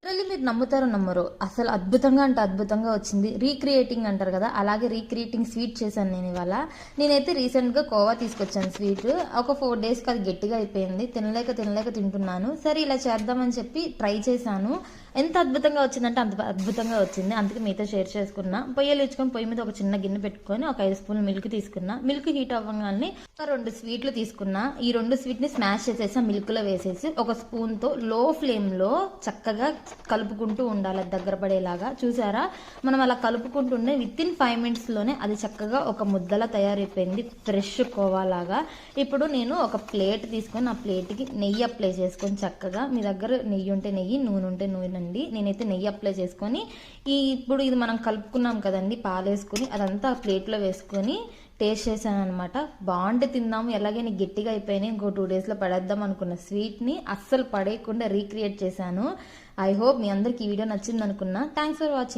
Literally మీరు నమ్ముతారో నమ్మరో అసలు అద్భుతంగా అంటే అద్భుతంగా వచ్చింది. రీక్రియేటింగ్ అంటారు కదా, అలాగే రీక్రియేటింగ్ స్వీట్ చేశాను నేను ఇవాళ. నేనైతే రీసెంట్గా కోవా తీసుకొచ్చాను స్వీట్. ఒక 4 డేస్కి అది గట్టిగా అయిపోయింది. తినలేక తింటున్నాను. సరే ఇలా చేద్దామని చెప్పి ట్రై చేశాను. ఎంత అద్భుతంగా వచ్చిందంటే అంత అద్భుతంగా వచ్చింది. అందుకే మీతో షేర్ చేసుకున్నా. పొయ్యిలు ఇచ్చుకొని పొయ్యి మీద ఒక చిన్న గిన్నె పెట్టుకొని ఒక 5 స్పూన్లు మిల్క్ తీసుకున్నా. మిల్క్ హీట్ అవ్వగానే 2 స్వీట్లు తీసుకున్నా. ఈ 2 స్వీట్ని స్మాష్ చేసేసి మిల్క్లో వేసేసి ఒక స్పూన్తో లో ఫ్లేమ్లో చక్కగా కలుపుకుంటూ ఉండాలి, దగ్గర పడేలాగా. చూసారా, మనం అలా కలుపుకుంటుండే విత్ ఇన్ 5 మినిట్స్లోనే అది చక్కగా ఒక ముద్దలా తయారైపోయింది, ఫ్రెష్ కోవాలాగా. ఇప్పుడు నేను ఒక ప్లేట్ తీసుకొని ఆ ప్లేట్కి నెయ్యి అప్లై చేసుకొని చక్కగా, మీ దగ్గర నెయ్యి ఉంటే నెయ్యి, నూనె ఉంటే నూనె అండి. నేనైతే నెయ్యి అప్లై చేసుకొని ఇప్పుడు ఇది మనం కలుపుకున్నాం కదండి, పాలేసుకొని అదంతా ఆ ప్లేట్లో వేసుకొని టేస్ట్ చేశాను అనమాట. బాగుంటే తిందాము, ఎలాగైనా గట్టిగా అయిపోయినాయి, ఇంకో 2 డేస్లో పడేద్దాం అనుకున్న స్వీట్ని అస్సలు పడేయకుండా రీక్రియేట్ చేశాను. ఐ హోప్ మీ అందరికి ఈ వీడియో నచ్చింది అనుకున్నా. Thanks for watching.